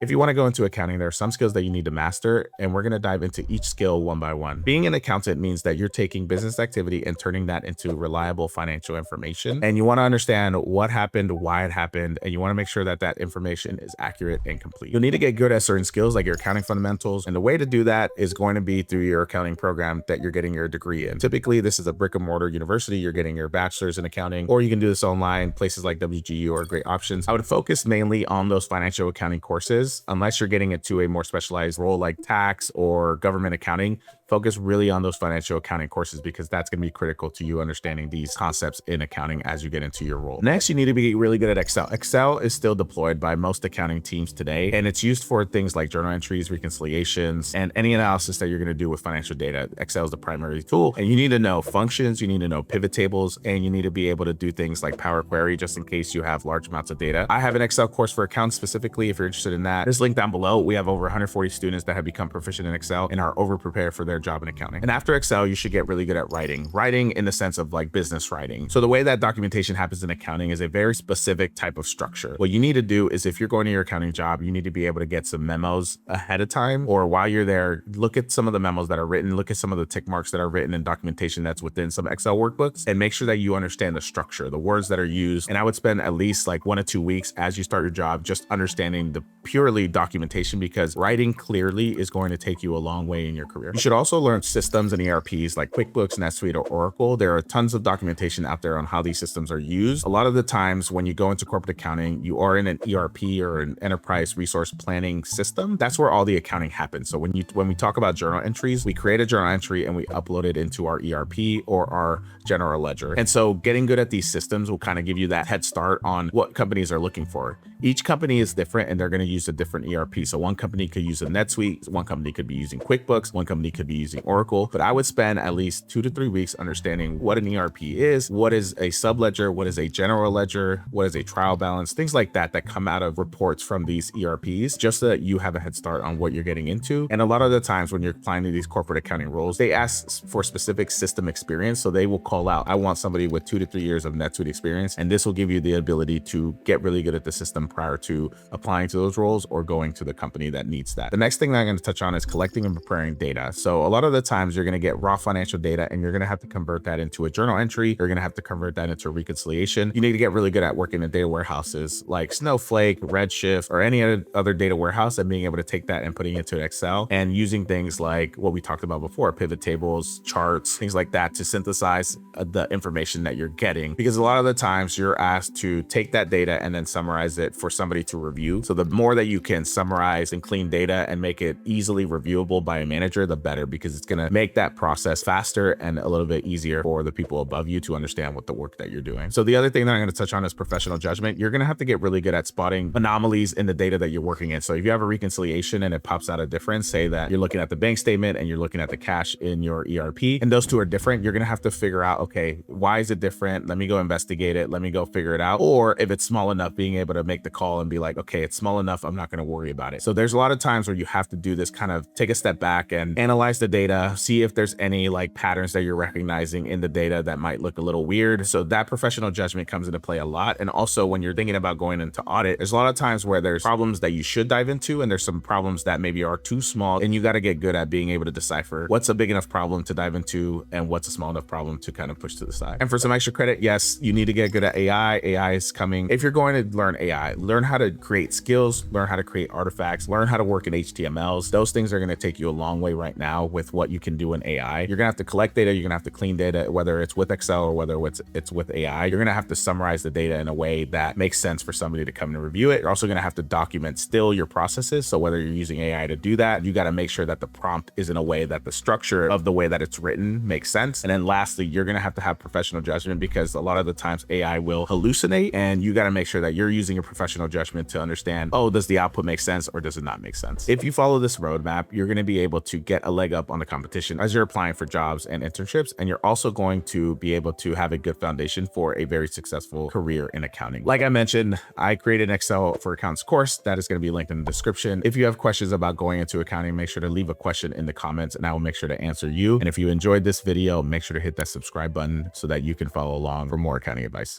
If you want to go into accounting, there are some skills that you need to master, and we're going to dive into each skill one by one. Being an accountant means that you're taking business activity and turning that into reliable financial information. And you want to understand what happened, why it happened, and you want to make sure that that information is accurate and complete. You'll need to get good at certain skills like your accounting fundamentals. And the way to do that is going to be through your accounting program that you're getting your degree in. Typically, this is a brick and mortar university. You're getting your bachelor's in accounting, or you can do this online. Places like WGU are great options. I would focus mainly on those financial accounting courses. Unless you're getting into a more specialized role like tax or government accounting, focus really on those financial accounting courses because that's going to be critical to you understanding these concepts in accounting as you get into your role. Next, you need to be really good at Excel. Excel is still deployed by most accounting teams today, and it's used for things like journal entries, reconciliations, and any analysis that you're going to do with financial data. Excel is the primary tool, and you need to know functions, you need to know pivot tables, and you need to be able to do things like Power Query just in case you have large amounts of data. I have an Excel course for accounts specifically if you're interested in that. There's a link down below. We have over 140 students that have become proficient in Excel and are over prepared for their job in accounting. And after Excel, you should get really good at writing in the sense of like business writing. So the way that documentation happens in accounting is a very specific type of structure. What you need to do is if you're going to your accounting job, you need to be able to get some memos ahead of time, or while you're there, look at some of the memos that are written, look at some of the tick marks that are written in documentation that's within some Excel workbooks, and make sure that you understand the structure, the words that are used. And I would spend at least like 1 to 2 weeks as you start your job just understanding the purely documentation, because writing clearly is going to take you a long way in your career. You should also learn systems and ERPs like QuickBooks, NetSuite, or Oracle. There are tons of documentation out there on how these systems are used. A lot of the times when you go into corporate accounting, you are in an ERP or an enterprise resource planning system. That's where all the accounting happens. So when we talk about journal entries, we create a journal entry and we upload it into our ERP or our general ledger. And so getting good at these systems will kind of give you that head start on what companies are looking for. Each company is different and they're going to use a different ERP. So one company could use a NetSuite, one company could be using QuickBooks, one company could be using Oracle, but I would spend at least 2 to 3 weeks understanding what an ERP is, what is a subledger, what is a general ledger, what is a trial balance, things like that that come out of reports from these ERPs, just so that you have a head start on what you're getting into. And a lot of the times when you're applying to these corporate accounting roles, they ask for specific system experience. So they will call out, I want somebody with 2 to 3 years of NetSuite experience. And this will give you the ability to get really good at the system prior to applying to those roles or going to the company that needs that. The next thing that I'm going to touch on is collecting and preparing data. So a lot of the times you're going to get raw financial data and you're going to have to convert that into a journal entry. You're going to have to convert that into a reconciliation. You need to get really good at working in data warehouses like Snowflake, Redshift, or any other data warehouse, and being able to take that and putting it into Excel and using things like what we talked about before, pivot tables, charts, things like that to synthesize the information that you're getting. Because a lot of the times you're asked to take that data and then summarize it for somebody to review. So the more that you can summarize and clean data and make it easily reviewable by a manager, the better, because it's going to make that process faster and a little bit easier for the people above you to understand what the work that you're doing. So the other thing that I'm going to touch on is professional judgment. You're going to have to get really good at spotting anomalies in the data that you're working in. So if you have a reconciliation and it pops out a difference, say that you're looking at the bank statement and you're looking at the cash in your ERP, and those two are different, you're going to have to figure out, okay, why is it different? Let me go investigate it. Let me go figure it out. Or if it's small enough, being able to make the call and be like, okay, it's small enough, I'm not going to worry about it. So there's a lot of times where you have to do this, kind of take a step back and analyze the data, see if there's any like patterns that you're recognizing in the data that might look a little weird. So that professional judgment comes into play a lot. And also when you're thinking about going into audit, there's a lot of times where there's problems that you should dive into, and there's some problems that maybe are too small, and you got to get good at being able to decipher what's a big enough problem to dive into and what's a small enough problem to kind of push to the side. And for some extra credit, yes, you need to get good at AI. AI is coming. If you're going to learn AI, learn how to create skills, learn how to create artifacts, learn how to work in HTMLs. Those things are going to take you a long way right now with what you can do in AI. You're going to have to collect data. You're going to have to clean data, whether it's with Excel or whether it's with AI. You're going to have to summarize the data in a way that makes sense for somebody to come and review it. You're also going to have to document still your processes. So whether you're using AI to do that, you got to make sure that the prompt is in a way that the structure of the way that it's written makes sense. And then lastly, you're going to have professional judgment, because a lot of the times AI will hallucinate, and you got to make sure that you're using your professional judgment to understand, oh, does the output make sense or does it not make sense? If you follow this roadmap, you're going to be able to get a leg up on the competition as you're applying for jobs and internships. And you're also going to be able to have a good foundation for a very successful career in accounting. Like I mentioned, I created an Excel for Accountants course that is going to be linked in the description. If you have questions about going into accounting, make sure to leave a question in the comments and I will make sure to answer you. And if you enjoyed this video, make sure to hit that subscribe button so that you can follow along for more accounting advice.